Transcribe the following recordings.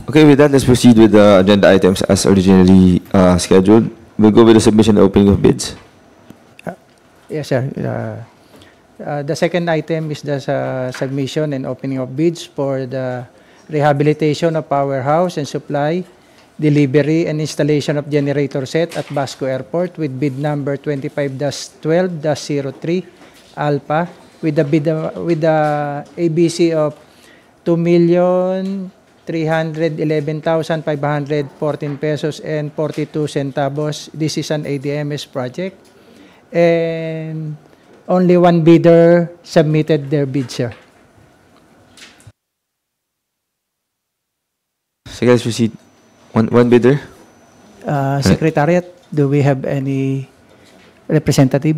Okay, with that, let's proceed with the agenda items as originally scheduled. We'll go with the submission and opening of bids. Yes, sir. The second item is the submission and opening of bids for the rehabilitation of powerhouse and supply, delivery and installation of generator set at Basco Airport with bid number 25-12-03 Alpha with the ABC of 2,311,514 pesos and 42 centavos. This is an ADMS project. And only one bidder submitted their bid, sir. So let's proceed. One bidder? Secretariat, do we have any representative?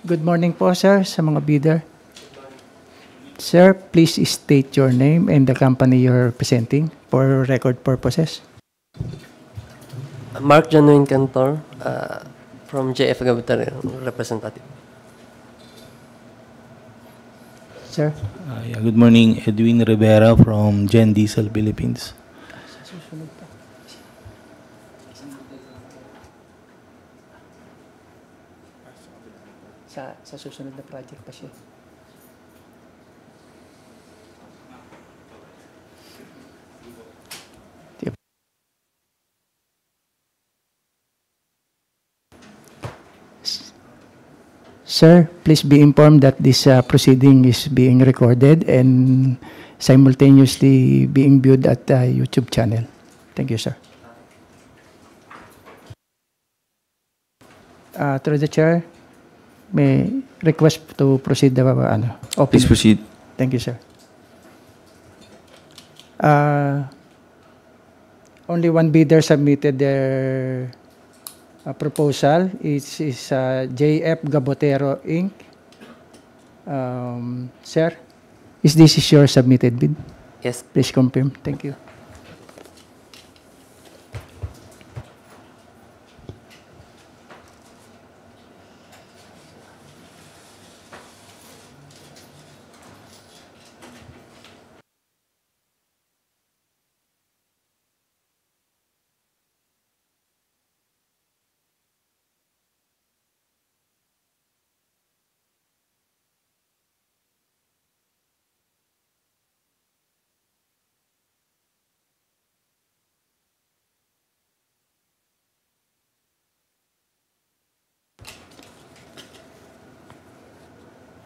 Good morning po, sir, sa mga bidder. Sir, please state your name and the company you're representing for record purposes. Mark Januin Cantor, from JF Gavitar, representative. Sir? Good morning, Edwin Rivera from Gen Diesel Philippines. Sa susunod na project pa siya. Sir, please be informed that this proceeding is being recorded and simultaneously being viewed at the YouTube channel. Thank you, sir. Through the chair, may request to proceed the opening. Please proceed. Thank you, sir. Only one bidder submitted their proposal. It is JF Gabotero, Inc. Sir, is this your submitted bid? Yes. Please confirm. Thank you.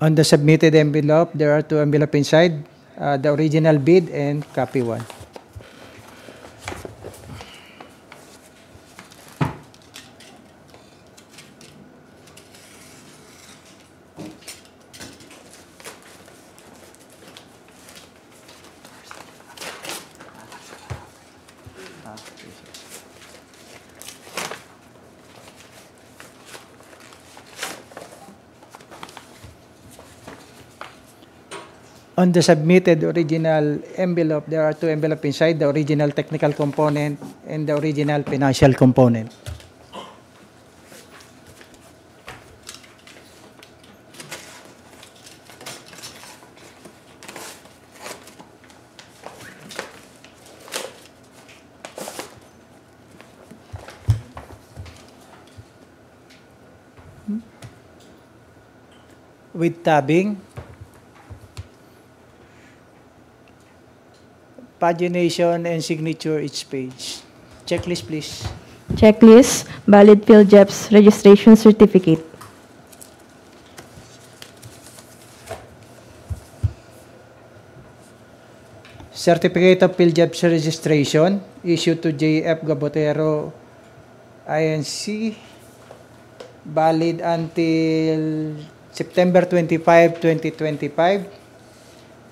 On the submitted envelope, there are two envelopes inside, the original bid and copy one. On the submitted original envelope, there are two envelopes inside, the original technical component and the original financial component. With tabbing, pagination and signature each page. Checklist, please. Checklist, valid PhilJEPS registration certificate. Certificate of PhilJobs registration issued to JF Gabotero INC, valid until September 25, 2025,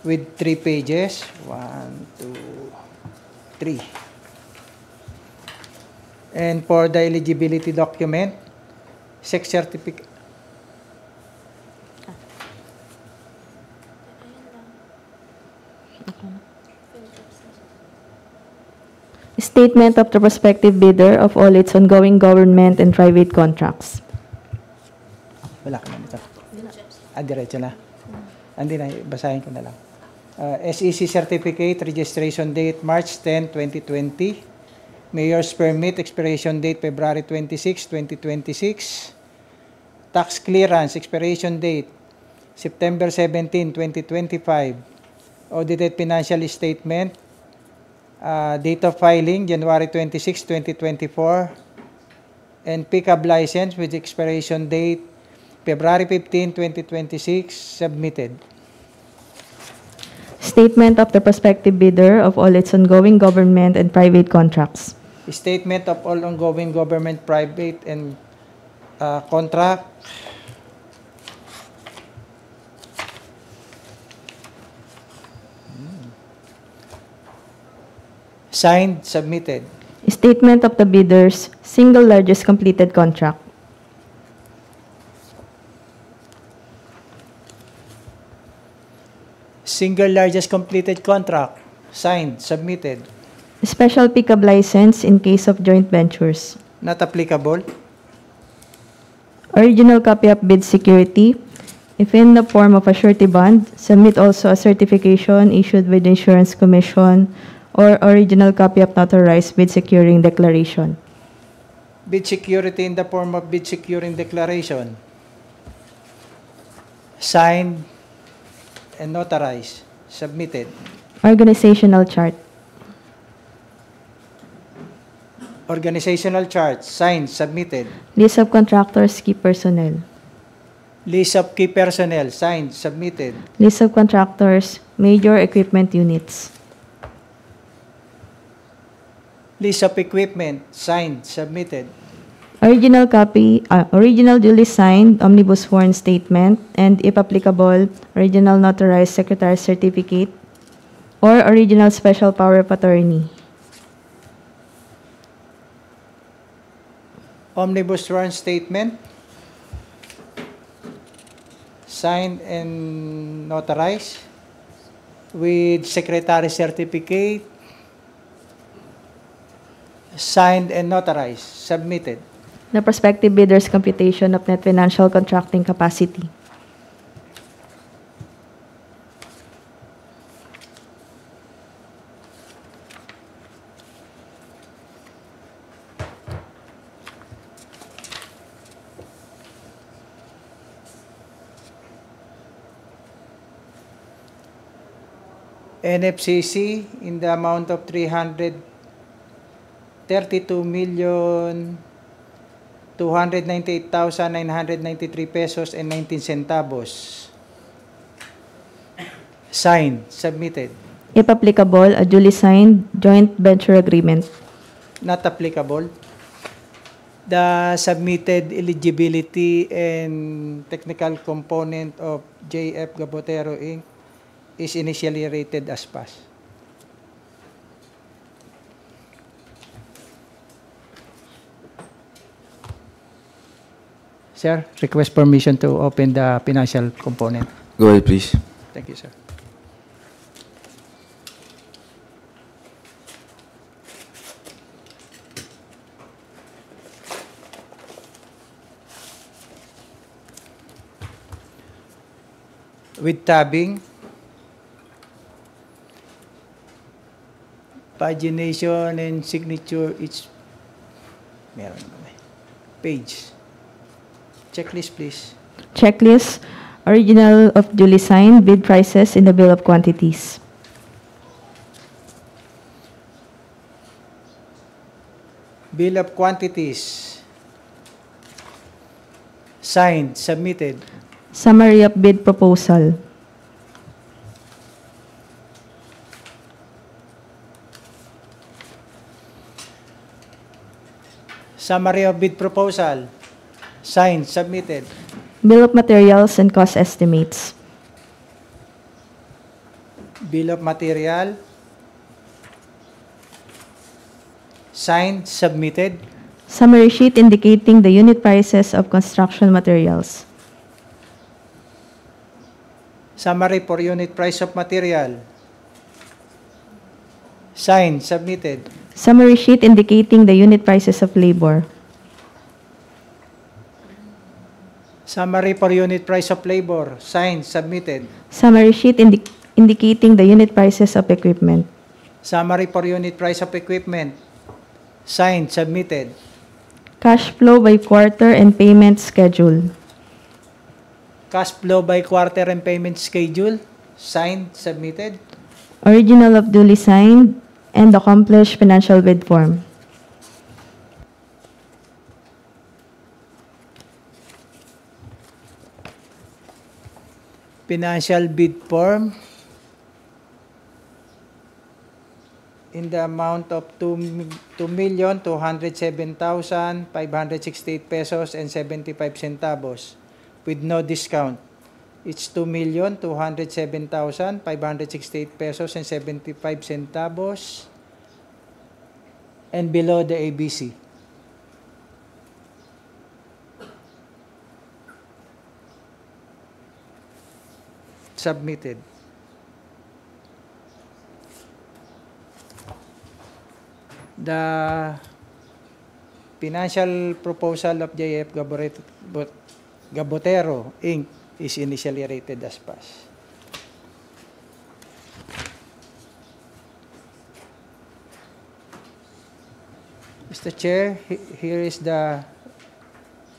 with 3 pages. 1, 2, 3. And for the eligibility document, sex certificate. Statement of the prospective bidder of all its ongoing government and private contracts. Wala ka na nito. Diretso na. Andi na, basahin ko na lang. SEC Certificate, registration date March 10, 2020. Mayor's Permit, expiration date February 26, 2026. Tax Clearance, expiration date September 17, 2025. Audited Financial Statement, date of filing January 26, 2024. And pickup license with expiration date February 15, 2026, submitted. Statement of the prospective bidder of all its ongoing government and private contracts. Statement of all ongoing government, private, and contract. Signed, submitted. Statement of the bidder's single largest completed contract. Single largest completed contract. Signed, submitted. Special pickup license in case of joint ventures. Not applicable. Original copy of bid security. If in the form of a surety bond, submit also a certification issued by the Insurance Commission or original copy of notarized bid securing declaration. Bid security in the form of bid securing declaration. Signed and notarized. Submitted. Organizational chart. Organizational chart. Signed. Submitted. List of contractors, key personnel. List of key personnel. Signed. Submitted. List of contractors, major equipment units. List of equipment. Signed. Submitted. Original copy, original duly signed omnibus sworn statement, and if applicable, original notarized secretary's certificate or original special power of attorney. Omnibus sworn statement. Signed and notarized with secretary's certificate. Signed and notarized. Submitted. The prospective bidder's computation of net financial contracting capacity. NFCC in the amount of 332,298,993 pesos and 19 centavos. Signed, submitted. If applicable, a duly signed joint venture agreement. Not applicable. The submitted eligibility and technical component of JF Gabotero Inc. is initially rated as pass. Sir, request permission to open the financial component. Go ahead, please. Thank you, sir. With tabbing, pagination and signature each page. Checklist, please. Checklist, original of duly signed bid prices in the bill of quantities. Bill of quantities. Signed, submitted. Summary of bid proposal. Summary of bid proposal. Signed, submitted. Bill of materials and cost estimates. Bill of material. Signed, submitted. Summary sheet indicating the unit prices of construction materials. Summary for unit price of material. Signed, submitted. Summary sheet indicating the unit prices of labor. Summary for unit price of labor. Signed, submitted. Summary sheet indicating the unit prices of equipment. Summary for unit price of equipment. Signed, submitted. Cash flow by quarter and payment schedule. Cash flow by quarter and payment schedule. Signed, submitted. Original of duly signed and accomplished financial bid form. Financial bid form in the amount of 2,207,568 pesos and 75 centavos with no discount. It's 2,207,568 pesos and 75 centavos and below the ABC. Submitted. The financial proposal of JF Gabotero, Inc. is initially rated as pass. Mr. Chair, here is the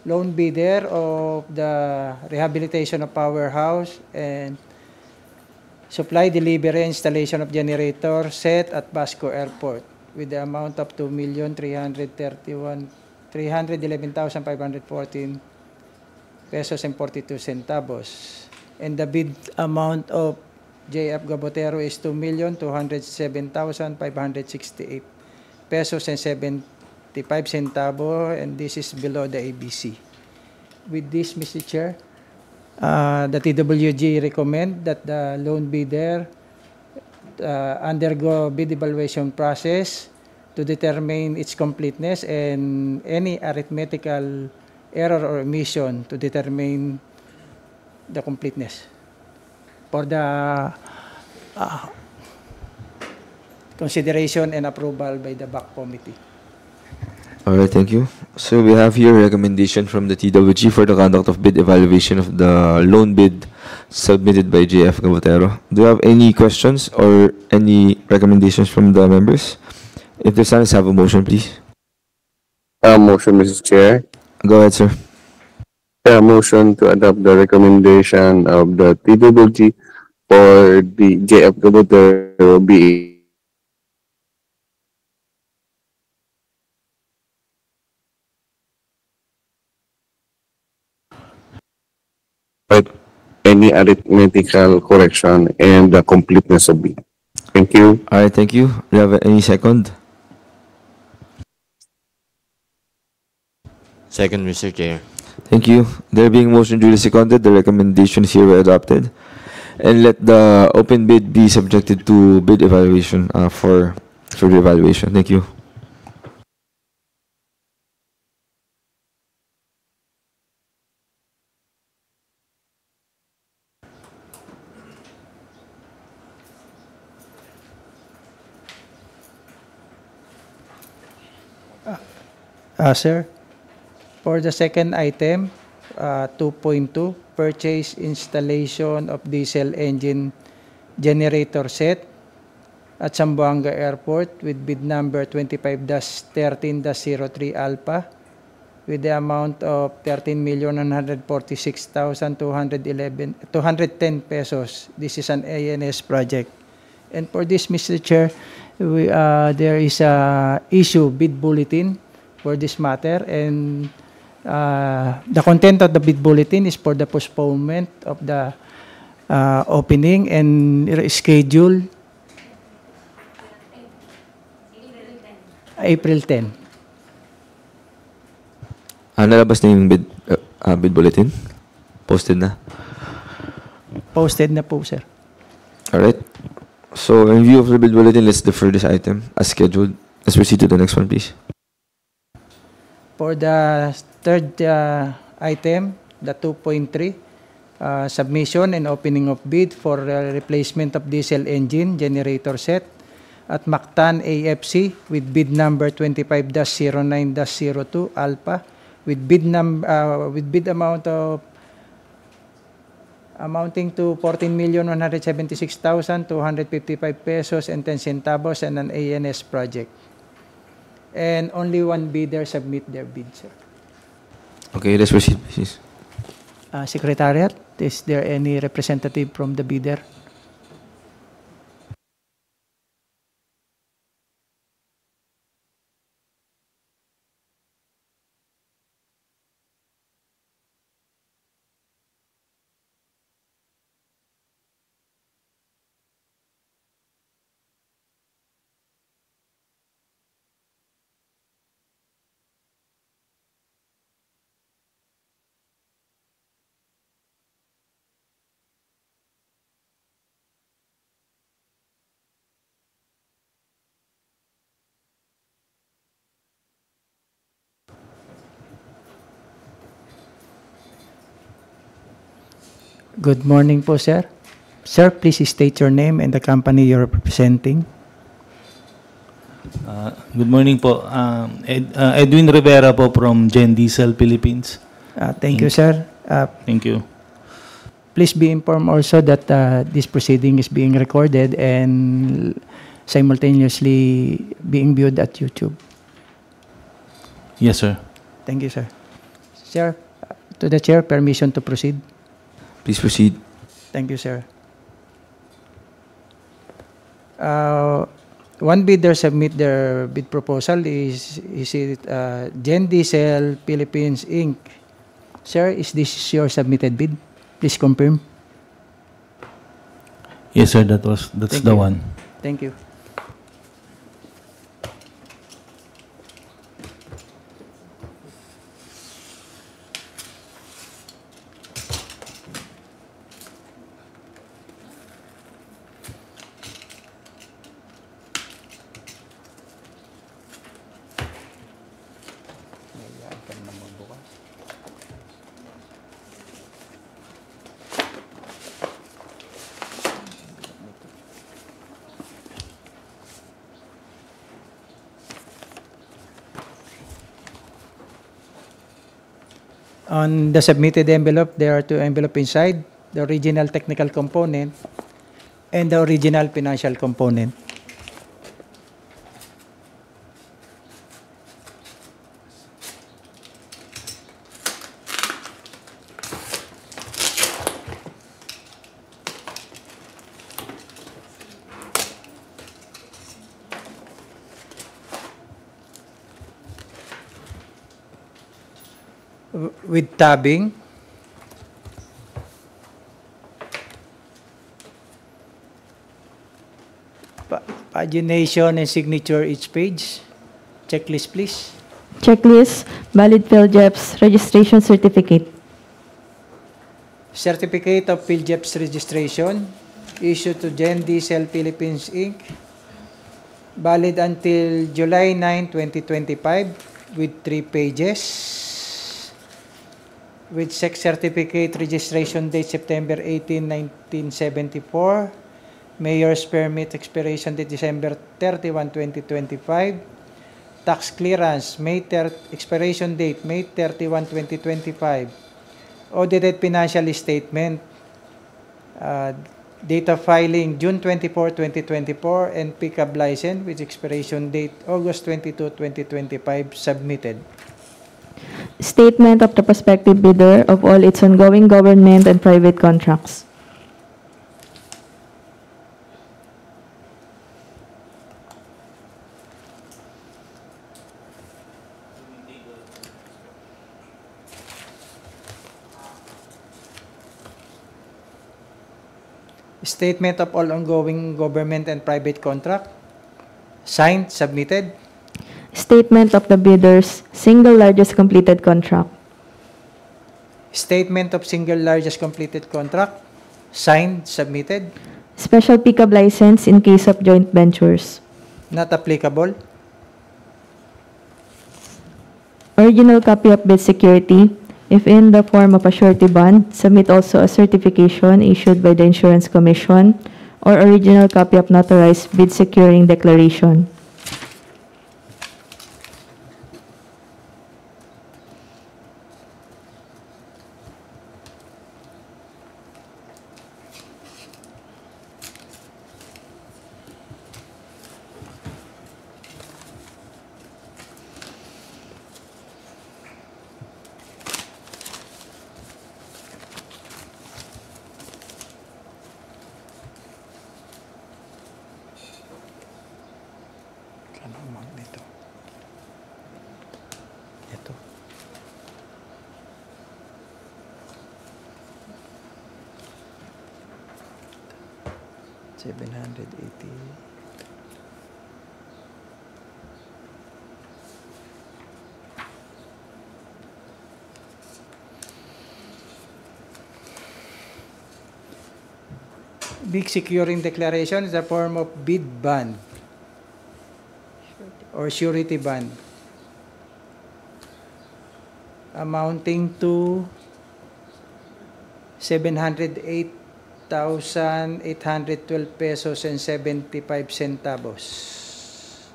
loan bidder of the rehabilitation of powerhouse and supply, delivery, installation of generator set at Basco Airport with the amount of 2,311,514 pesos and 42 centavos. And the bid amount of JF Gabotero is 2,207,568 pesos and 75 centavos, and this is below the ABC. With this, Mr. Chair, the TWG recommend that the loan bidder undergo bid evaluation process to determine its completeness and any arithmetical error or omission to determine the completeness for the consideration and approval by the BAC committee. All right, thank you. So we have here a recommendation from the TWG for the conduct of bid evaluation of the loan bid submitted by JF Gabotero. Do you have any questions or any recommendations from the members? If there's none, let's have a motion, please. Motion, Mrs. Chair. Go ahead, sir. Motion to adopt the recommendation of the TWG for the JF Gabotero be any arithmetical correction and the completeness of it. Thank you. All right, thank you. Do you have any second? Second, Mr. Chair. Thank you. There being motion duly seconded, the recommendation is hereby adopted. And let the open bid be subjected to bid evaluation for the evaluation. Thank you. Sir, for the second item, 2.2, purchase installation of diesel engine generator set at Zamboanga Airport with bid number 25-13-03 Alpha with the amount of 13,146,210 pesos. This is an ANS project. And for this, Mr. Chair, there is a issue bid bulletin for this matter, and the content of the bid bulletin is for the postponement of the opening and schedule April 10. Nalabas na yung bid bulletin? Posted na? Posted na po, sir. Alright. So, in view of the bid bulletin, let's defer this item as scheduled. Let's proceed to the next one, please. For the third item, the 2.3, submission and opening of bid for replacement of diesel engine generator set at Mactan AFC with bid number 25-09-02 Alpha with bid amount of amounting to 14,176,255 pesos and 10 centavos and an ANS project. And only one bidder submit their bid, sir. Okay, let's proceed, please. Secretariat, is there any representative from the bidder? Good morning po, sir. Sir, please state your name and the company you're representing. Good morning po. Edwin Rivera po from Gen Diesel Philippines. Thank you, sir. Thank you. Please be informed also that this proceeding is being recorded and simultaneously being viewed at YouTube. Yes, sir. Thank you, sir. Sir, to the chair, permission to proceed. Please proceed. Thank you, sir. One bidder submit their bid proposal is it Gen Diesel Philippines Inc. Sir, is this your submitted bid? Please confirm. Yes, sir. That's Thank the you. one. Thank you. On the submitted envelope, there are two envelopes inside, the original technical component and the original financial component. With tabbing, pagination and signature each page. Checklist, please. Checklist, valid PhilJEPS registration certificate. Certificate of PhilJEPS registration issued to Gen Diesel Philippines Inc. Valid until July 9, 2025 with 3 pages. With sex certificate registration date September 18, 1974. Mayor's permit expiration date December 31, 2025. Tax clearance expiration date May 31, 2025. Audited financial statement date of filing June 24, 2024 and pickup license with expiration date August 22, 2025 submitted. Statement of the prospective bidder of all its ongoing government and private contracts. Statement of all ongoing government and private contract. Signed, submitted. Statement of the bidder's single largest completed contract. Statement of single largest completed contract, signed, submitted, Special pickup license in case of joint ventures. not applicable. Original copy of bid security, if in the form of a surety bond, submit also a certification issued by the Insurance Commission or original copy of notarized bid securing declaration. Ano amount nito? Ito. $780. Big securing declaration is a form of bid bond or surety bond amounting to 708,812 pesos and 75 centavos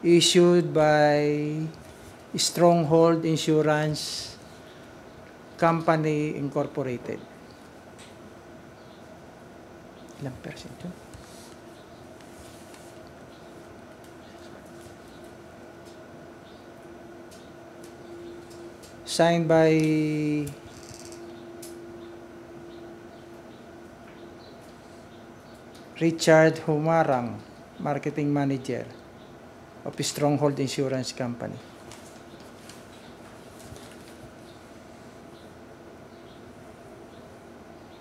issued by Stronghold Insurance Company Incorporated. Ilang percent yun? Signed by Richard Humarang, Marketing Manager of Stronghold Insurance Company.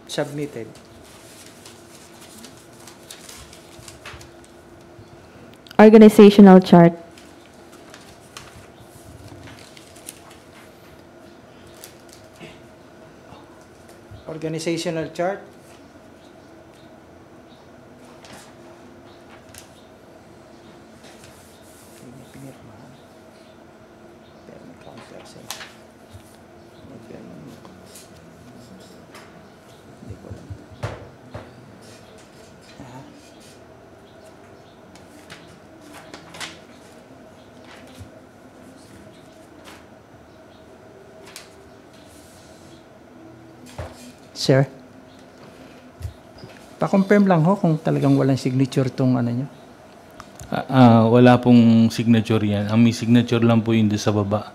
Submitted. Organizational chart. Organizational chart. Pinirmahan. Pero may counter sa hindi ko alam. Aha. Sir, pa-confirm lang ho kung talagang walang signature tong ano nyo. Wala pong signature yan. Ang may signature lang po yun doon sa baba.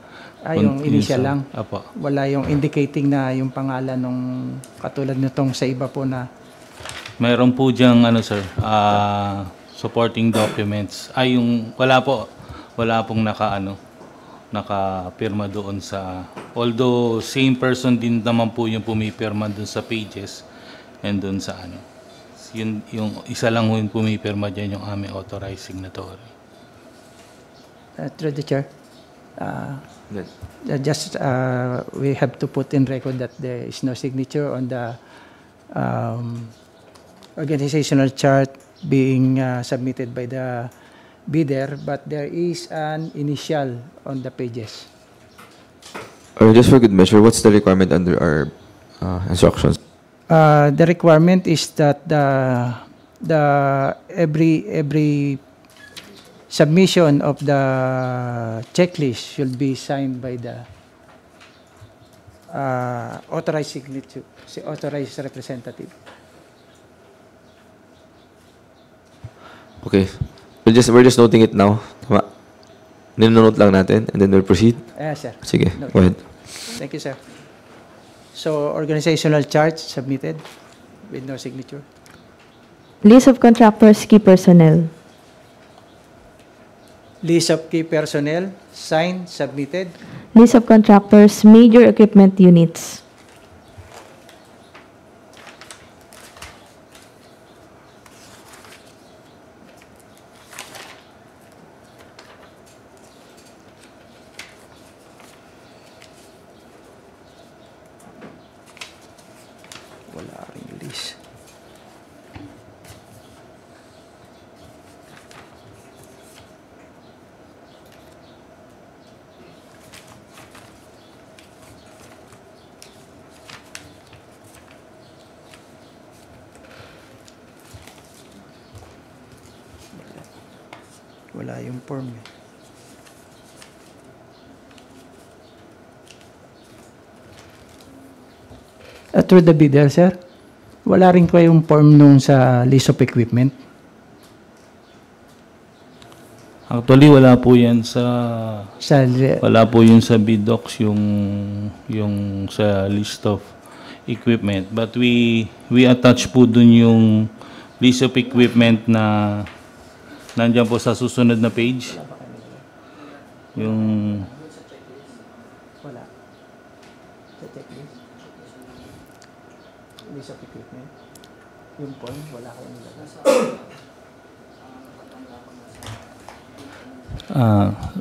Yung initial sa- lang. Apo. Wala yung indicating na yung pangalan nung katulad nitong sa iba po na Mayroon po diyang sir, supporting documents. Wala pong nakapirma doon sa, although same person din naman po yung pumipirma doon sa pages and doon sa yung isa lang yung pumipirma dyan yung aming authorized signatory. through the chair. Good. Just we have to put in record that there is no signature on the organizational chart being submitted by the bidder, but there is an initial on the pages. Just for good measure, what's the requirement under our instructions? The requirement is that every submission of the checklist should be signed by the authorized signature, authorized representative. Okay. We're just noting it now. Tama. Ninonote lang natin and then we'll proceed. Yes, sir. Sige, Note. go ahead. Thank you, sir. So, organizational chart submitted with no signature. List of contractors, key personnel. List of key personnel, signed, submitted. List of contractors, major equipment units. Wala ring list. Wala yung form eh. Through the bidder, sir, wala rin kayong form nung sa list of equipment? Actually, wala po yan Wala po yun sa BIDOCS yung sa list of equipment. But we attach po dun yung list of equipment na nandiyan po sa susunod na page. Yung Wala. Sa checklist? List of equipment? Yung form, wala kayong nilagay.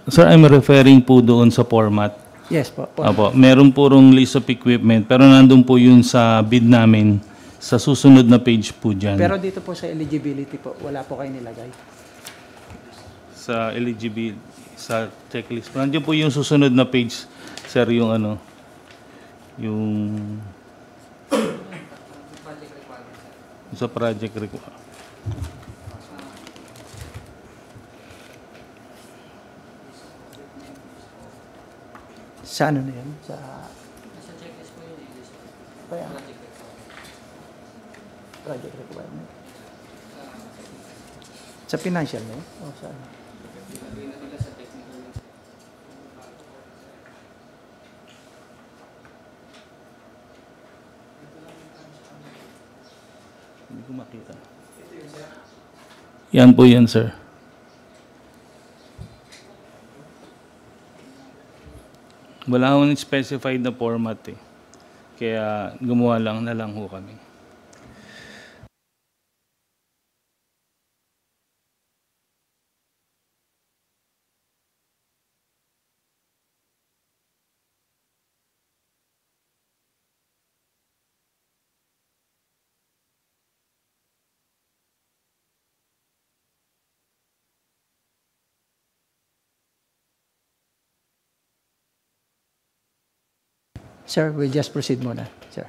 Sir, I'm referring po doon sa format. Yes po. Apo, meron po rong list of equipment pero nandun po yun sa bid namin sa susunod na page po dyan. Pero dito po sa eligibility po, wala po kayo nilagay. Sa eligibility, sa checklist. Nandiyan po yung susunod na page, sir, yung ano, yung sa project requirement. Sa ano na yan? Sa checklist po yun. Kaya, project requirement. Sa financial na yun? O sa ano? Hindi ko makita. Yan po yan, sir. Wala akong specified na format eh. Kaya gumawa lang na lang ho kami. Sir, we'll just proceed muna, sir.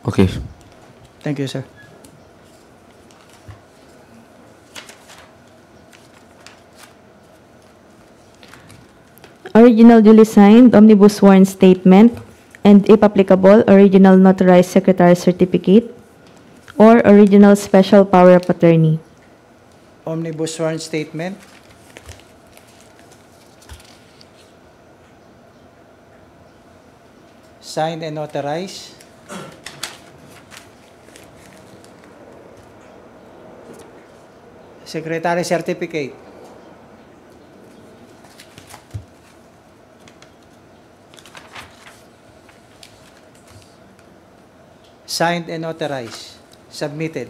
Okay. Thank you, sir. Original duly signed omnibus sworn statement and, if applicable, original notarized secretary certificate or original special power of attorney. Omnibus sworn statement. Signed and notarized. Secretary certificate. Signed and notarized. Submitted.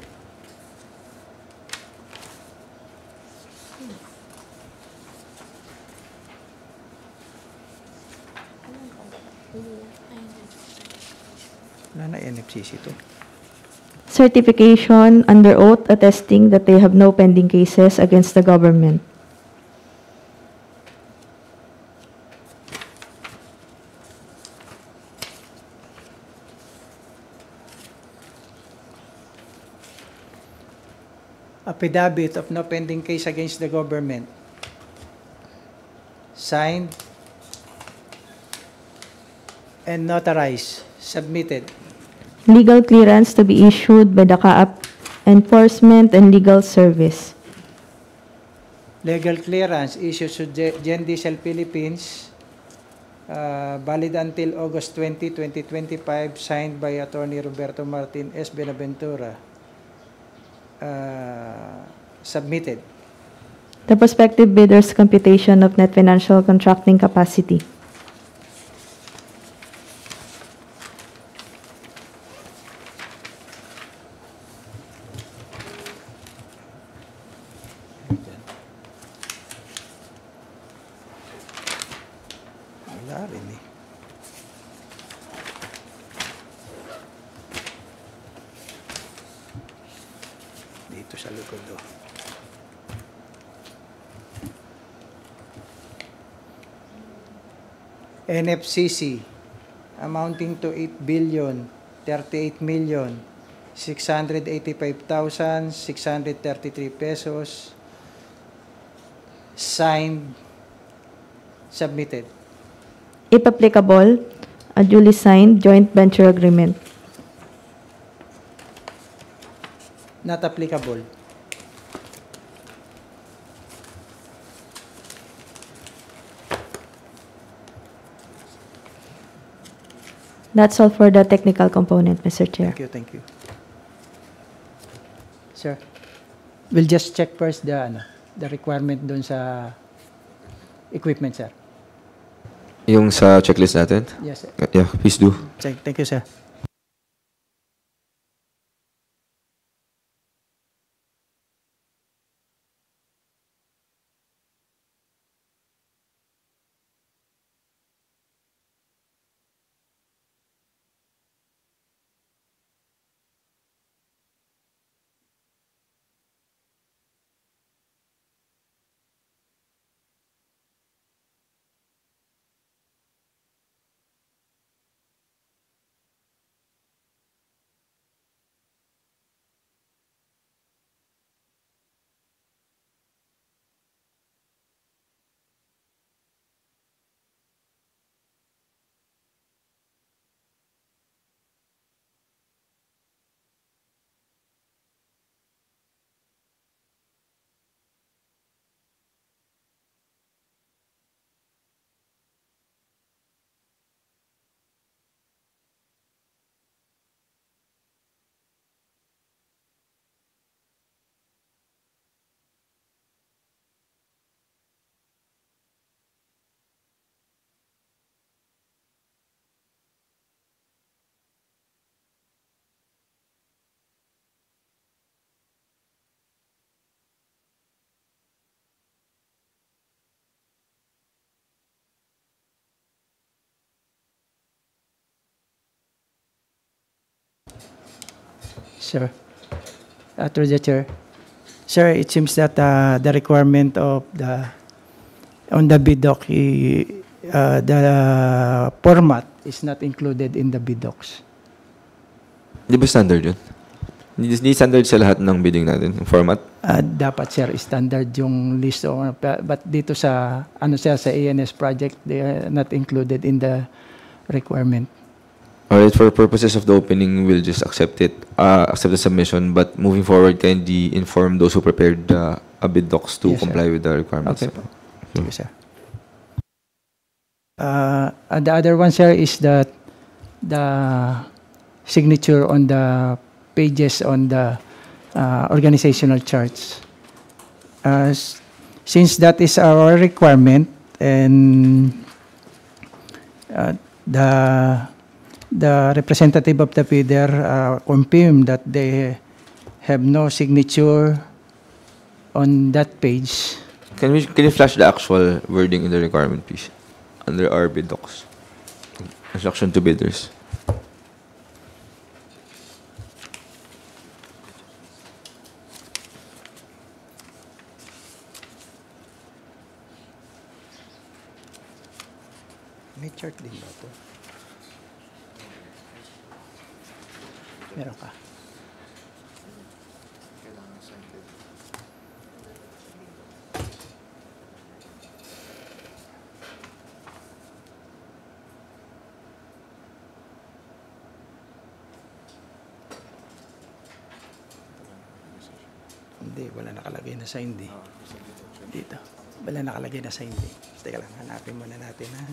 Wala na NFCC to. Certification under oath attesting that they have no pending cases against the government. Affidavit of no pending case against the government. Signed and notarized. Submitted. Legal clearance to be issued by the CAAP Enforcement and Legal Service. Legal clearance issued to Gen Diesel Philippines, valid until August 20, 2025, signed by Attorney Roberto Martin S. Benaventura. Submitted. The prospective bidder's computation of net financial contracting capacity. Wala rin eh. sa likod. Oh. NFCC amounting to 8,38,685,633 pesos, signed, submitted. If applicable, a duly signed joint venture agreement. Not applicable. That's all for the technical component, Mr. Chair. Thank you. Sir, we'll just check first the requirement dun sa equipment, sir. Yung sa checklist natin? Yes, sir. Yeah, please do. Thank you, sir. Sir, through the chair. Sir, it seems that the requirement of on the bid doc, the format is not included in the bid docs. Di ba standard yun? Di standard sa lahat ng bidding natin, yung format? Dapat, sir, standard yung list. But dito sa, sir, sa ANS project, they are not included in the requirement. Alright, for purposes of the opening, we'll just accept the submission, but moving forward, kindly inform those who prepared a bid docs to Yes, sir. comply with the requirements. Okay. Thank you, sir. And the other one, sir, is that the signature on the pages on the organizational charts. Since that is our requirement, and the representative of the bidder confirmed that they have no signature on that page. Can you flash the actual wording in the requirement, please? Under our bid docs. Instruction to bidders. May chart din ba ito? Meron ka. Hindi, wala nakalagay na sa hindi. Dito. Wala nakalagay na sa hindi. Teka lang, hanapin muna natin ha.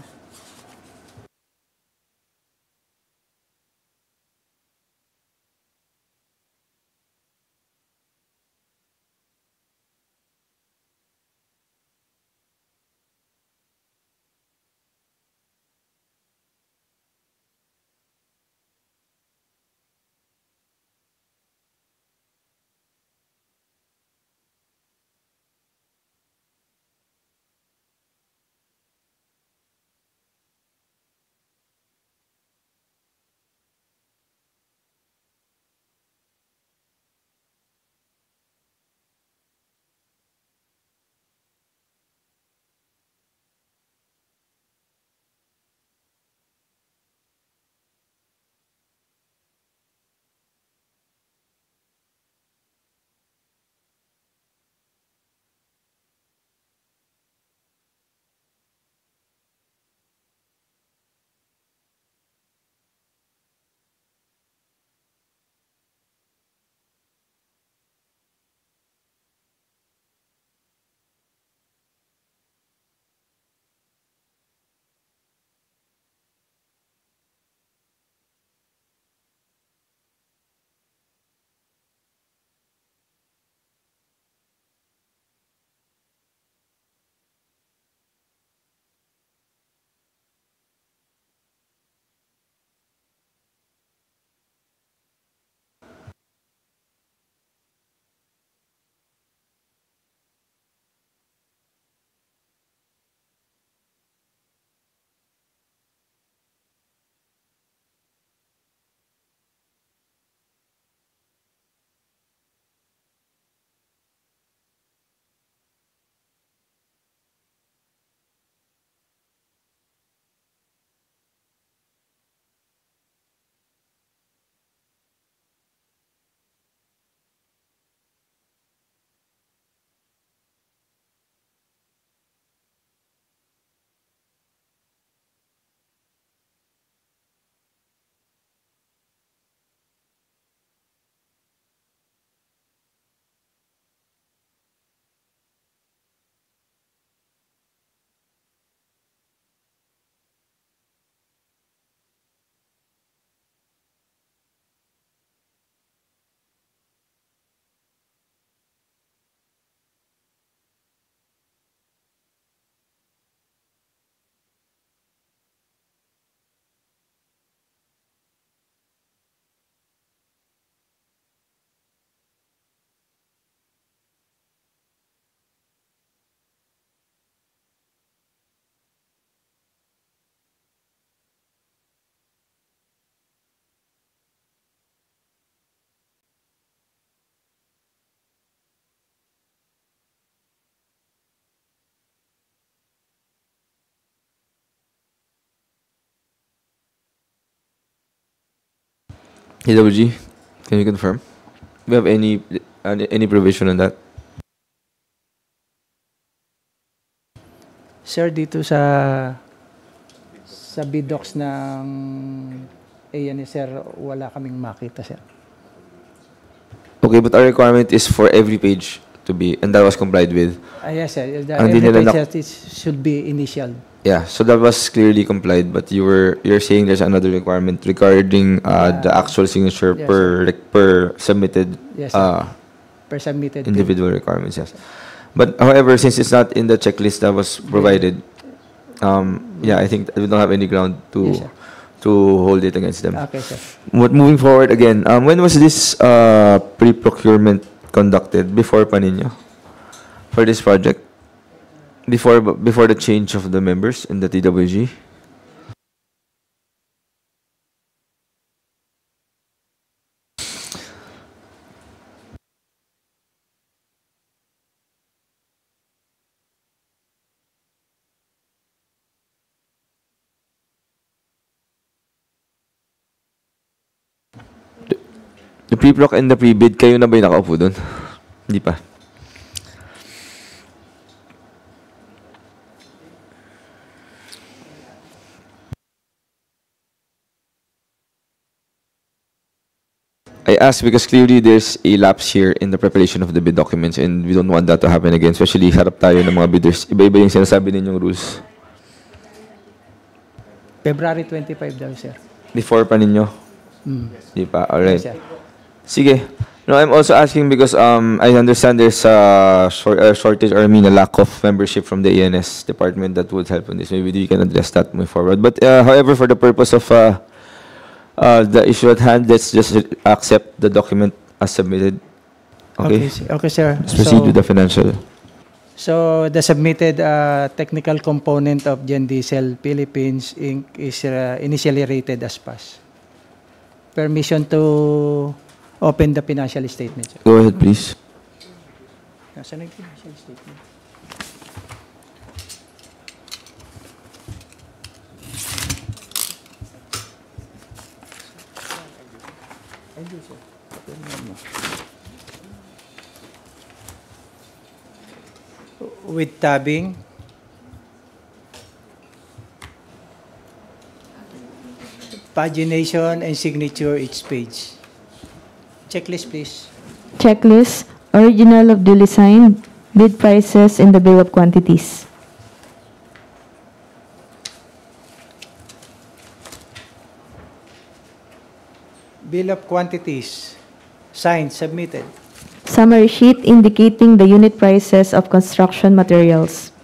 TWG, can you confirm? Do we have any provision on that? Sir, dito sa bidocs ng ANS, sir, wala kaming makita, sir. Okay, but our requirement is for every page to be, and that was complied with. Yes, sir. The Ang every dinala page, sir, it should be initial. Yeah, so that was clearly complied, but you're saying there's another requirement regarding the actual signature yes, per submitted Yes, sir. Per submitted. individual requirements. Yes, but however, since it's not in the checklist that was provided, yeah, I think we don't have any ground Yes, sir. to hold it against them. Okay, sir. But moving forward again, when was this pre-procurement conducted? Before pa ninyo? For this project? Before the change of the members in the TWG? The pre-proc and the pre-bid, kayo na ba yung nakaupo dun? Hindi pa. I ask because clearly there's a lapse here in the preparation of the bid documents and we don't want that to happen again, especially harap tayo ng mga bidders. Iba-iba yung sinasabi ninyong rules. February 25 daw, sir. Before pa ninyo? Di pa? Alright. Yes, sir. Sige. No, I'm also asking because I understand there's a shortage or I mean a lack of membership from the ENS department that would help on this. Maybe we can address that moving forward. But however, for the purpose of the issue at hand, let's just accept the document as submitted. Okay? Okay, sir. Let's proceed with the financial. So the submitted technical component of Gen Diesel Philippines Inc. is initially rated as pass. Permission to open the financial statement, sir. Go ahead, please. Nasaan ang financial statement? With tabbing, pagination and signature each page. Checklist, please. Checklist, original of duly signed, bid prices, and the bill of quantities. Bill of quantities, signed, submitted. Summary sheet indicating the unit prices of construction materials.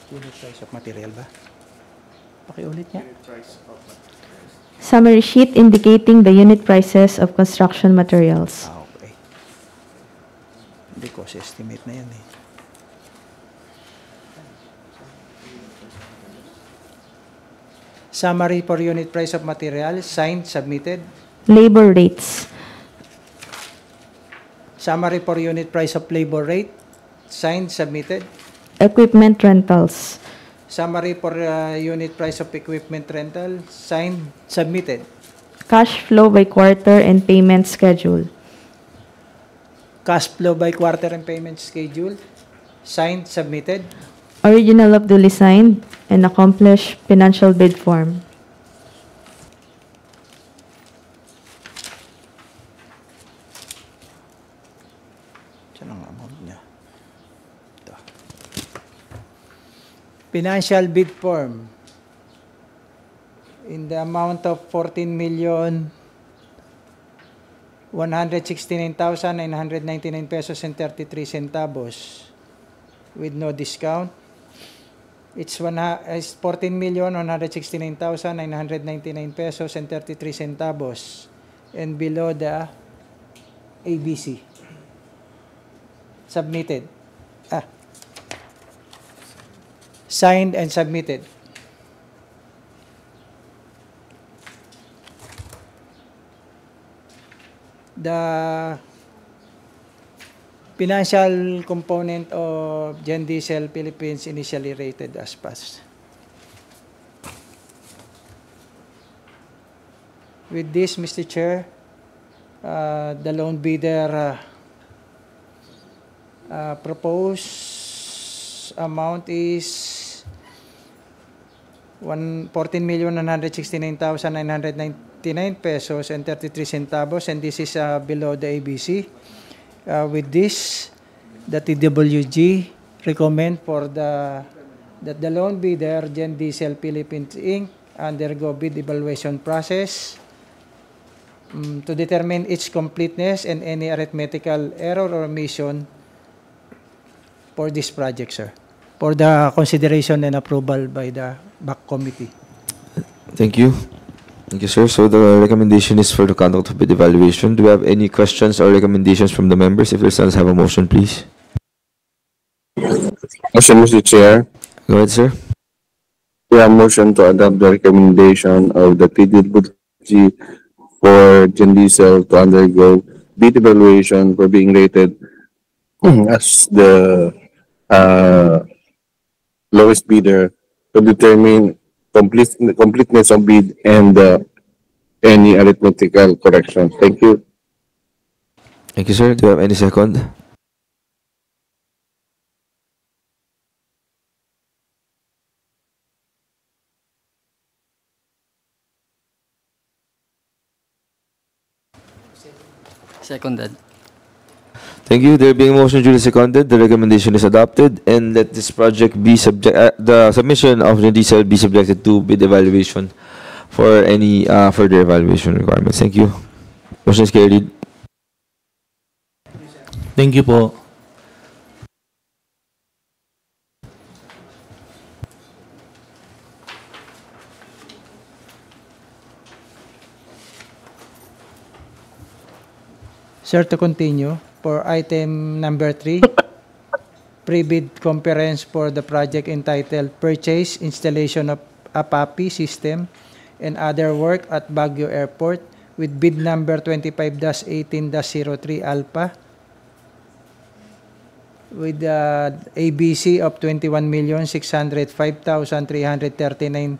Unit price of material ba? Pakiulit niya. Summary sheet indicating the unit prices of construction materials. Okay. Hindi ko estimate na yan eh. Summary for unit price of material, signed, submitted. Labor rates. Summary for unit price of labor rate, signed, submitted. Equipment rentals. Summary for unit price of equipment rental, signed, submitted. Cash flow by quarter and payment schedule. Cash flow by quarter and payment schedule, signed, submitted. Original of duly signed and accomplished financial bid form. Saan ang amount niya? Ito. Financial bid form in the amount of 14,169,999 pesos and 33 centavos with no discount. It's 14,169,999 pesos and 33 centavos and below the ABC. Submitted. signed and submitted. The financial component of Gen Diesel Philippines initially rated as pass. With this, Mr. Chair, the loan bidder proposed amount is 14,169,999 pesos and 33 centavos, and this is below the ABC. With this, the TWG recommend that the loan bidder, Gen Diesel Philippines Inc., undergo bid evaluation process to determine its completeness and any arithmetical error or omission for this project, sir, for the consideration and approval by the BAC committee. Thank you. Thank you, sir. So the recommendation is for the conduct of bid evaluation. Do we have any questions or recommendations from the members? If there's none, have a motion, please. Motion, Mr. Chair. Go ahead, sir. We have motion to adopt the recommendation of the TWG for Gen Diesel to undergo bid evaluation for being rated as the lowest bidder to determine completeness of bid and any arithmetical correction. Thank you. Thank you, sir. Do you have any second? Seconded. Thank you. There being a motion duly seconded, the recommendation is adopted, and let this project be the submission of the diesel be subjected to bid evaluation for any further evaluation requirements. Thank you. Motion is carried. Thank you po. Sir, to continue, for item number 3, pre-bid conference for the project entitled Purchase, Installation of APAPI System and Other Work at Baguio Airport with bid number 25-18-03 Alpha with ABC of 21,605,339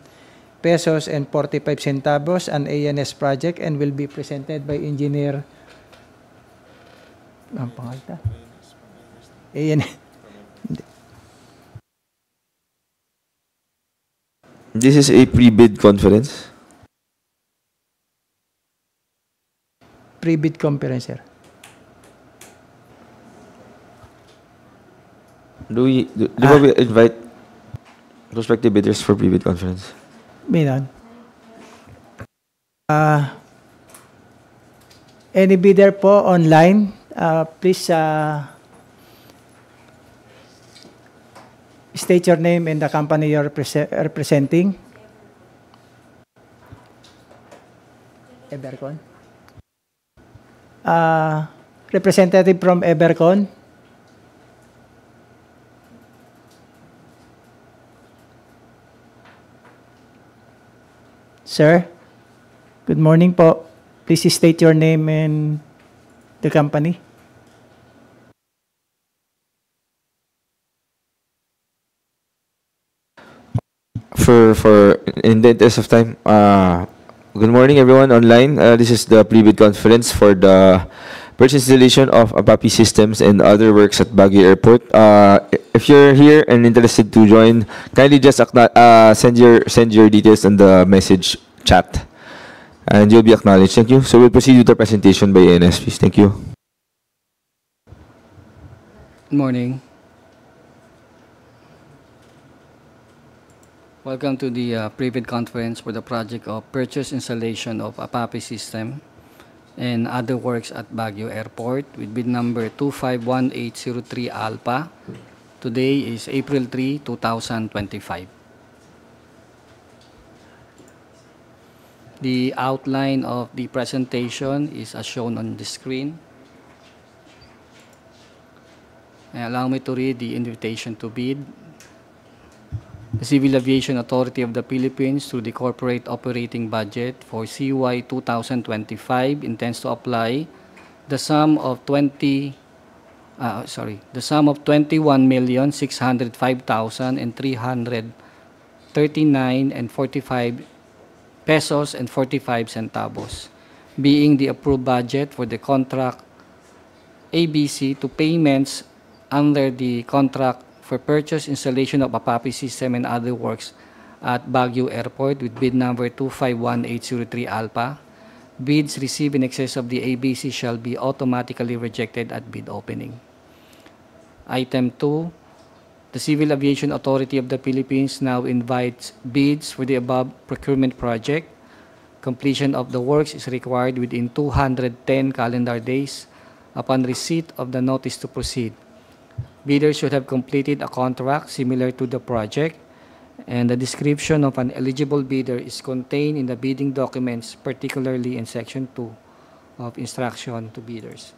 pesos and 45 centavos, an ANS project, and will be presented by Engineer ang pangalta. This is a pre-bid conference. Pre-bid conference, sir. Do we invite prospective bidders for pre-bid conference? Minan. Any bidder po online, please state your name and the company you're representing. Evercon. Representative from Evercon. Sir, good morning po. Please state your name and the company. In the interest of time, good morning everyone online. This is the pre-bid conference for the purchase installation of APAPI systems and other works at Baguio Airport. If you're here and interested to join, kindly just send your details in the message chat, and you'll be acknowledged. Thank you. So we'll proceed with the presentation by ANS, please. Thank you. Good morning. Welcome to the pre-bid conference for the project of purchase installation of APAPI system and other works at Baguio Airport with bid number 251803 Alpha. Today is April 3, 2025. The outline of the presentation is as shown on the screen. And allow me to read the invitation to bid. the Civil Aviation Authority of the Philippines through the corporate operating budget for CY 2025 intends to apply the sum of 21,605,339 pesos and 45 centavos, being the approved budget for the contract ABC to payments under the contract for purchase, installation of APAPI system and other works at Baguio Airport with bid number 251803 Alpha. Bids received in excess of the ABC shall be automatically rejected at bid opening. Item 2, the Civil Aviation Authority of the Philippines now invites bids for the above procurement project. Completion of the works is required within 210 calendar days upon receipt of the notice to proceed. Bidders should have completed a contract similar to the project, and the description of an eligible bidder is contained in the bidding documents, particularly in Section 2 of Instruction to Bidders.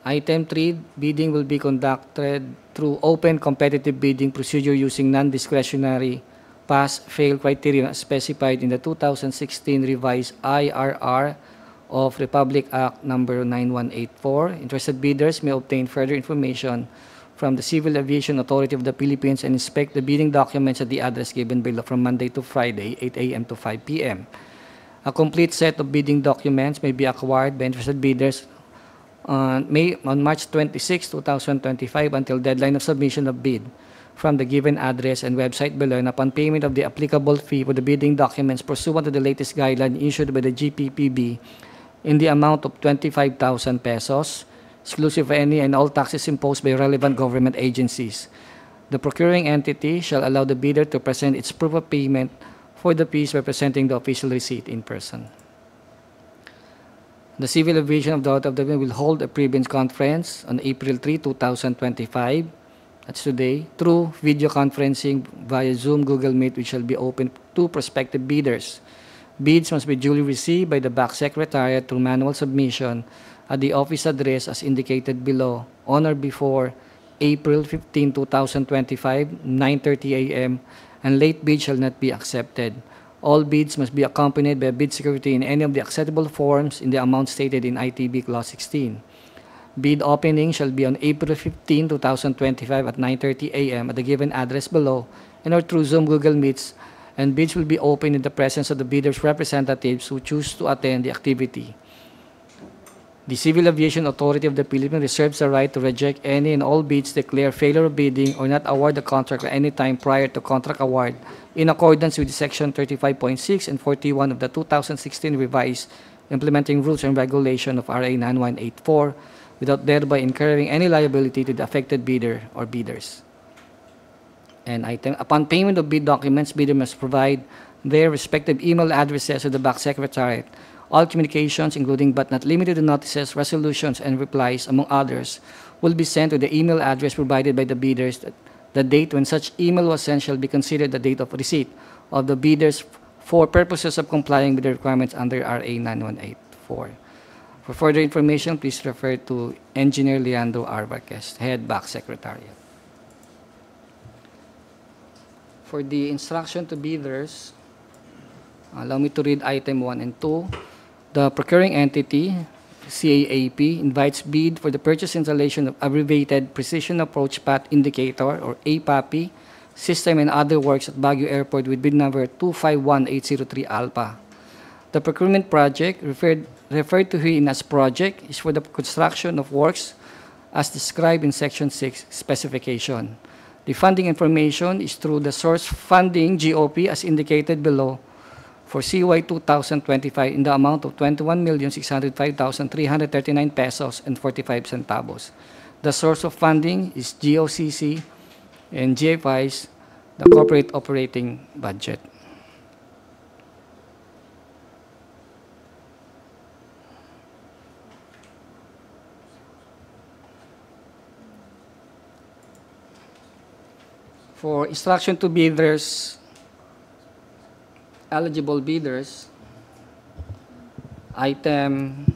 Item 3, bidding will be conducted through open competitive bidding procedure using non-discretionary pass-fail criteria as specified in the 2016 revised IRR of Republic Act number 9184. Interested bidders may obtain further information from the Civil Aviation Authority of the Philippines and inspect the bidding documents at the address given below from Monday to Friday, 8 a.m. to 5 p.m. A complete set of bidding documents may be acquired by interested bidders on March 26, 2025 until deadline of submission of bid from the given address and website below, and upon payment of the applicable fee for the bidding documents pursuant to the latest guideline issued by the GPPB in the amount of 25,000 pesos, exclusive of any and all taxes imposed by relevant government agencies. The procuring entity shall allow the bidder to present its proof of payment for the fees by presenting the official receipt in person. The Civil Aviation Authority of the Philippines will hold a pre-bid conference on April 3, 2025, that's today, through video conferencing via Zoom, Google Meet, which shall be open to prospective bidders. Bids must be duly received by the BAC Secretariat through manual submission at the office address as indicated below on or before April 15, 2025, 9:30 a.m., and late bids shall not be accepted. All bids must be accompanied by a bid security in any of the acceptable forms in the amount stated in ITB Clause 16. Bid opening shall be on April 15, 2025 at 9:30 a.m. at the given address below and or through Zoom, Google Meets, and bids will be opened in the presence of the bidders' representatives who choose to attend the activity. The Civil Aviation Authority of the Philippines reserves the right to reject any and all bids, declare failure of bidding, or not award the contract at any time prior to contract award in accordance with Section 35.6 and 41 of the 2016 revised implementing rules and regulation of RA 9184 without thereby incurring any liability to the affected bidder or bidders. And item, upon payment of bid documents, bidder must provide their respective email addresses to the BAC Secretariat. All communications, including but not limited to notices, resolutions, and replies, among others, will be sent to the email address provided by the bidders. The date when such email was sent shall be considered the date of receipt of the bidders for purposes of complying with the requirements under RA 9184. For further information, please refer to Engineer Leandro R. Varquez, Head BAC Secretariat. For the instruction to bidders, allow me to read item 1 and 2. The procuring entity, CAAP, invites bid for the purchase installation of abbreviated Precision Approach Path Indicator, or APAPI, system and other works at Baguio Airport with bid number 251803 Alpha. The procurement project, referred to herein as project, is for the construction of works as described in Section 6 specification. The funding information is through the source funding GOP as indicated below for CY 2025 in the amount of 21,605,339 pesos and 45 centavos. The source of funding is GOCC and GFI's, the corporate operating budget. For instruction to bidders, eligible bidders, item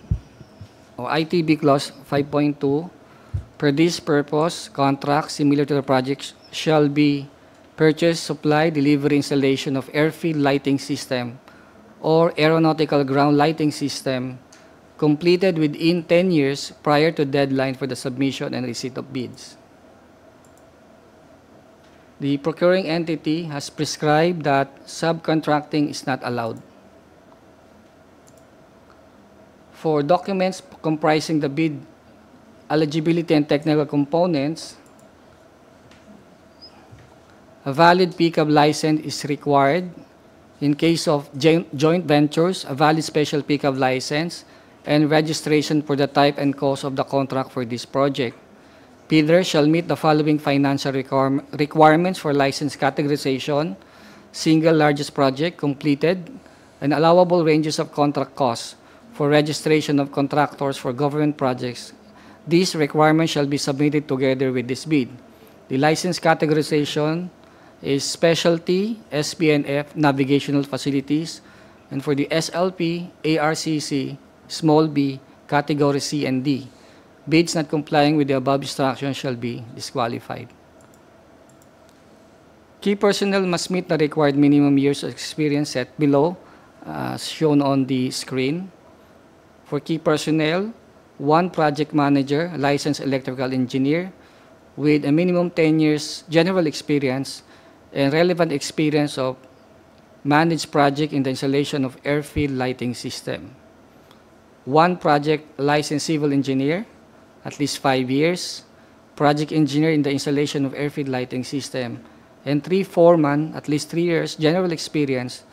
or ITB clause 5.2, per this purpose, contracts similar to the project shall be purchase, supply, delivery, installation of airfield lighting system or aeronautical ground lighting system completed within 10 years prior to deadline for the submission and receipt of bids. The procuring entity has prescribed that subcontracting is not allowed. For documents comprising the bid eligibility and technical components, a valid PCAV license is required. In case of joint ventures, a valid special PCAV license and registration for the type and cost of the contract for this project. Bidder shall meet the following financial requirements for license categorization, single largest project completed, and allowable ranges of contract costs for registration of contractors for government projects. These requirements shall be submitted together with this bid. The license categorization is specialty, SPNF, navigational facilities, and for the SLP, ARCC, small b, category C and D. Bids not complying with the above instructions shall be disqualified. Key personnel must meet the required minimum years of experience set below, as shown on the screen. For key personnel, 1 project manager, a licensed electrical engineer with a minimum 10 years general experience and relevant experience of managed project in the installation of airfield lighting system. 1 project licensed civil engineer, at least 5 years, project engineer in the installation of airfield lighting system, and 3 foreman, at least 3 years general experience,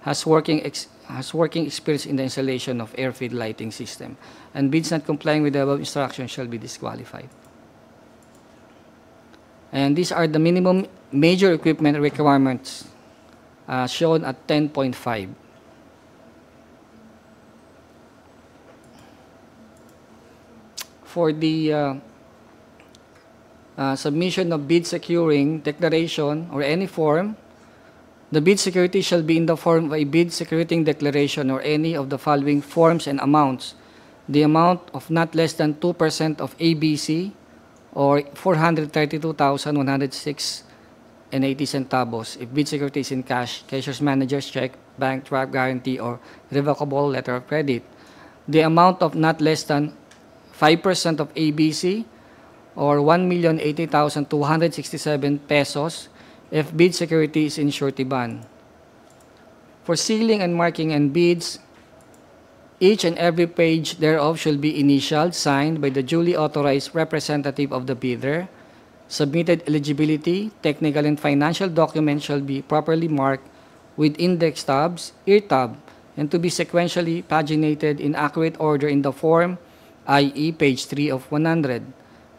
has working experience in the installation of airfield lighting system. And bids not complying with the above instructions shall be disqualified. And these are the minimum major equipment requirements shown at 10.5. For the submission of bid securing declaration or any form, the bid security shall be in the form of a bid securing declaration or any of the following forms and amounts. The amount of not less than 2% of ABC or 432,106.80 centavos if bid security is in cash, cashier's manager's check, bank draft guarantee, or revocable letter of credit. The amount of not less than 5% of ABC or 1,080,267 pesos if bid security is in surety bond. For sealing and marking and bids, each and every page thereof shall be initialed, signed by the duly authorized representative of the bidder. Submitted eligibility, technical and financial documents shall be properly marked with index tabs, ear tab, and to be sequentially paginated in accurate order in the form, i.e. page 3 of 100,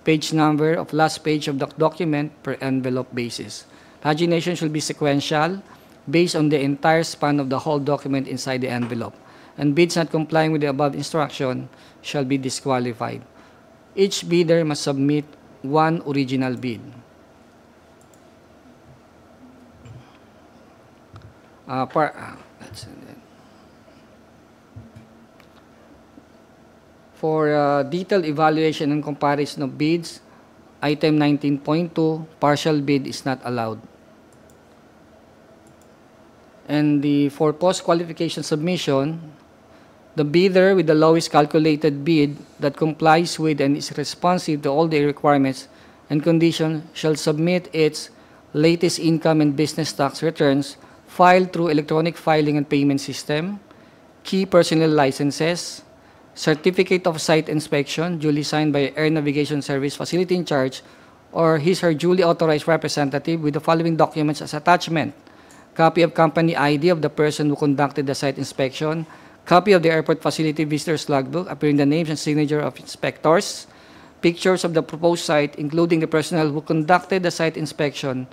page number of last page of the document per envelope basis. Pagination should be sequential based on the entire span of the whole document inside the envelope, and bids not complying with the above instruction shall be disqualified. Each bidder must submit 1 original bid. For detailed evaluation and comparison of bids, item 19.2, partial bid is not allowed. And for post-qualification submission, the bidder with the lowest calculated bid that complies with and is responsive to all the requirements and conditions shall submit its latest income and business tax returns filed through electronic filing and payment system, key personnel licenses, certificate of site inspection duly signed by Air Navigation Service facility in charge or his/her duly authorized representative with the following documents as attachment: copy of company ID of the person who conducted the site inspection, copy of the airport facility visitor's logbook appearing the names and signature of inspectors, pictures of the proposed site including the personnel who conducted the site inspection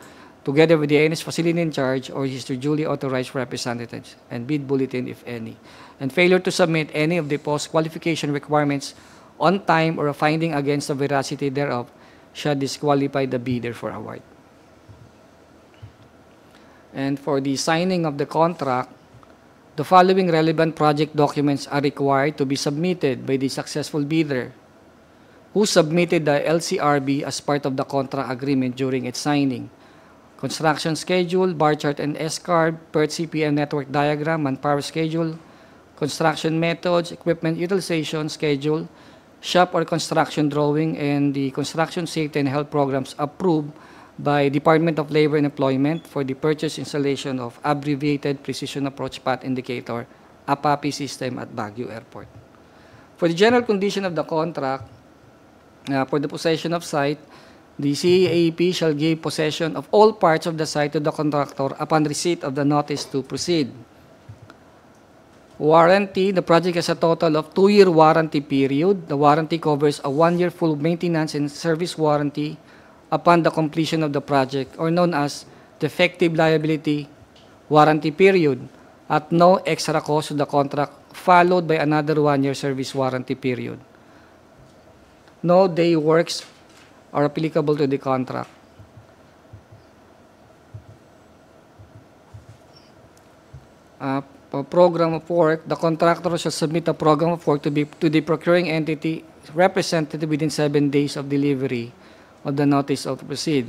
together with the ANS facility in charge or his duly authorized representatives, and bid bulletin if any. And failure to submit any of the post-qualification requirements on time or a finding against the veracity thereof shall disqualify the bidder for award. And for the signing of the contract, the following relevant project documents are required to be submitted by the successful bidder who submitted the LCRB as part of the contract agreement during its signing. construction schedule, bar chart and S-card, PERT CPM network diagram, manpower schedule, construction methods, equipment utilization schedule, shop or construction drawing, and the construction safety and health programs approved by Department of Labor and Employment for the purchase installation of abbreviated precision approach path indicator, APAPI system at Baguio Airport. For the general condition of the contract, for the possession of site, the CAAP shall give possession of all parts of the site to the contractor upon receipt of the notice to proceed. Warranty, the project has a total of 2-year warranty period. The warranty covers a 1-year full maintenance and service warranty upon the completion of the project, or known as defective liability warranty period, at no extra cost to the contract, followed by another 1-year service warranty period. No day works are applicable to the contract. Program of work, the contractor shall submit a program of work to the procuring entity representative within 7 days of delivery of the notice of proceed.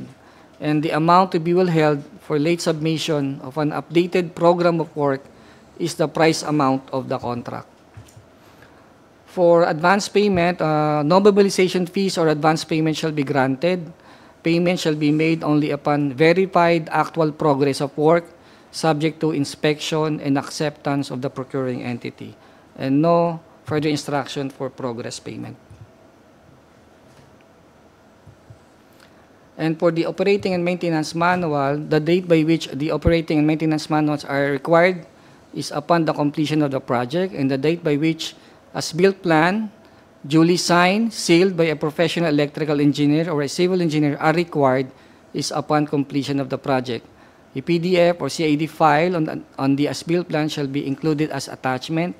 And the amount to be withheld for late submission of an updated program of work is the price amount of the contract. For advance payment, no mobilization fees or advance payment shall be granted. Payment shall be made only upon verified actual progress of work, subject to inspection and acceptance of the procuring entity, and no further instruction for progress payment. And for the operating and maintenance manual, the date by which the operating and maintenance manuals are required is upon the completion of the project, and the date by which as-built plan, duly signed, sealed by a professional electrical engineer or a civil engineer are required is upon completion of the project. A PDF or CAD file on the as-built plan shall be included as attachment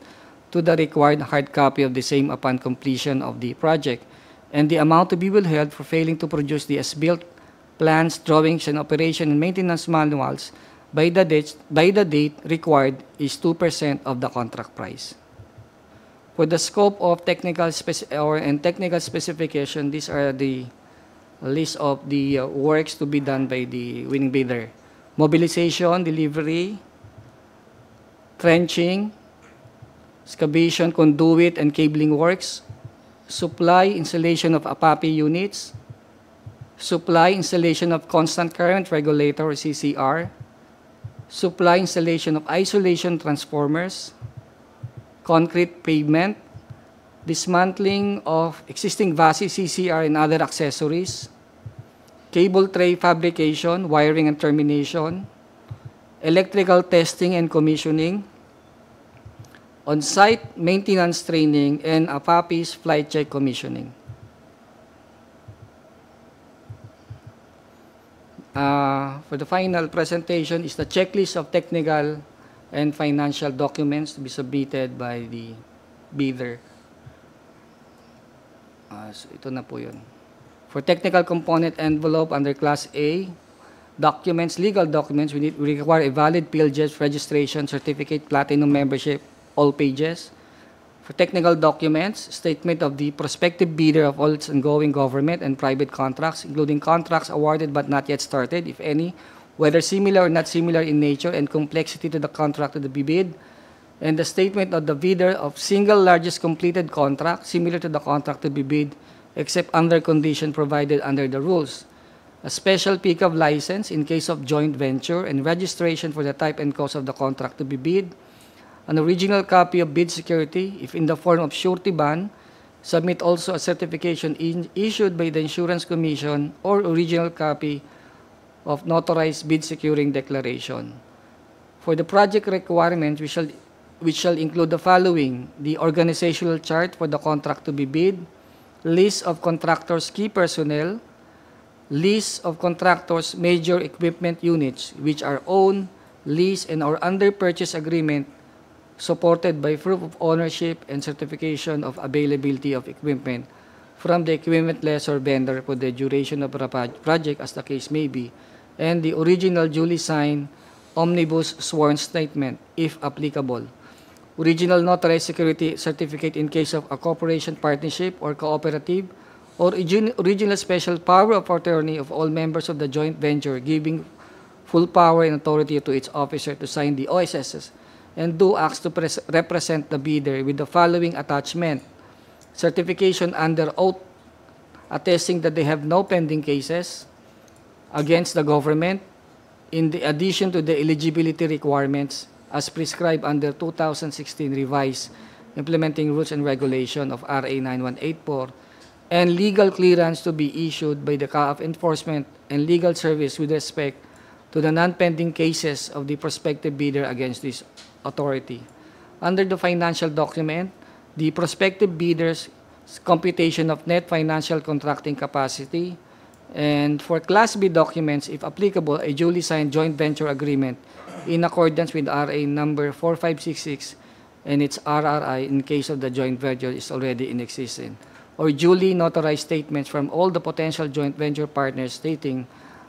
to the required hard copy of the same upon completion of the project, and the amount to be withheld for failing to produce the as-built plans, drawings, and operation and maintenance manuals by the date required is 2% of the contract price. For the scope of technical specification, these are the list of the works to be done by the winning bidder: mobilization, delivery, trenching, excavation, conduit, and cabling works, supply, installation of APAPI units, supply, installation of constant current regulator or CCR, supply, installation of isolation transformers, concrete pavement, dismantling of existing VASI, CCR, and other accessories, cable tray fabrication, wiring and termination, electrical testing and commissioning, on-site maintenance training, and APAPI's flight check commissioning. For the final presentation is the checklist of technical and financial documents to be submitted by the bidder. So ito na po yun. For technical component envelope under Class A, documents, legal documents, we require a valid PLGS registration certificate, platinum membership, all pages. For technical documents, statement of the prospective bidder of all its ongoing government and private contracts, including contracts awarded but not yet started, if any, whether similar or not similar in nature and complexity to the contract to be bid, and the statement of the bidder of single largest completed contract similar to the contract to be bid, except under condition provided under the rules. A special PICAV license in case of joint venture and registration for the type and cost of the contract to be bid, an original copy of bid security, if in the form of surety bond, submit also a certification issued by the Insurance Commission or original copy of notarized bid securing declaration. For the project requirements, which shall include the following: the organizational chart for the contract to be bid, list of contractors' key personnel, list of contractors' major equipment units which are owned, leased, and or under purchase agreement, supported by proof of ownership and certification of availability of equipment from the equipment lessor vendor for the duration of the project as the case may be, and the original duly signed omnibus sworn statement, if applicable. Original notarized security certificate in case of a corporation, partnership, or cooperative, or original special power of attorney of all members of the joint venture giving full power and authority to its officer to sign the OSSs and do acts to represent the bidder with the following attachment: certification under oath attesting that they have no pending cases against the government, in the addition to the eligibility requirements as prescribed under 2016 revised implementing rules and regulation of RA 9184, and legal clearance to be issued by the CAAF Enforcement and Legal Service with respect to the non-pending cases of the prospective bidder against this authority. Under the financial document, the prospective bidder's computation of net financial contracting capacity, and for Class B documents, if applicable, a duly signed joint venture agreement in accordance with RA number 4566 and its RRI in case of the joint venture is already in existence, or duly notarized statements from all the potential joint venture partners stating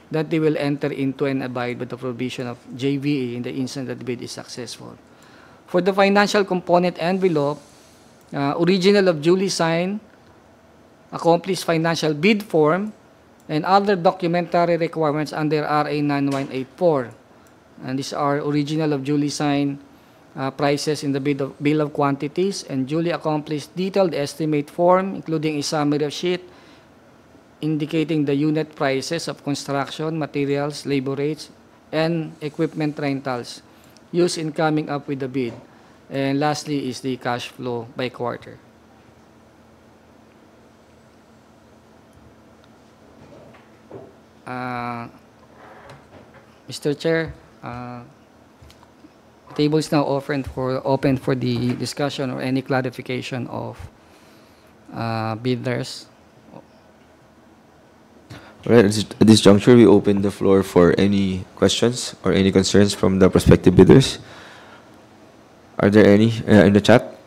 that they will enter into and abide by the provision of JVA in the instant that the bid is successful. For the financial component envelope, original of duly signed, accomplished financial bid form, and other documentary requirements under RA 9184. And these are original of duly signed prices in the bill of quantities and duly accomplished detailed estimate form, including a summary sheet indicating the unit prices of construction, materials, labor rates, and equipment rentals used in coming up with the bid. And lastly is the cash flow by quarter. Mr. Chair, the table is now open for the discussion or any clarification of bidders. All right, at this juncture, we open the floor for any questions or any concerns from the prospective bidders. Are there any in the chat?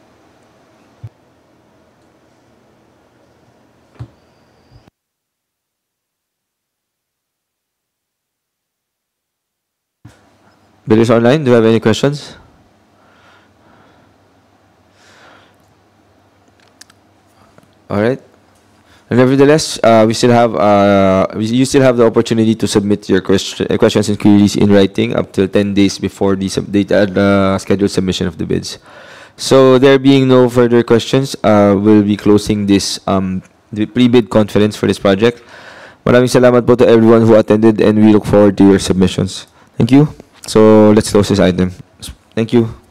Bidders online, do you have any questions? All right. Nevertheless, you still have the opportunity to submit your questions and queries in writing up to 10 days before the scheduled submission of the bids. So there being no further questions, we'll be closing this the pre-bid conference for this project. Maraming salamat po to everyone who attended, and we look forward to your submissions. Thank you. So let's close this item. Thank you.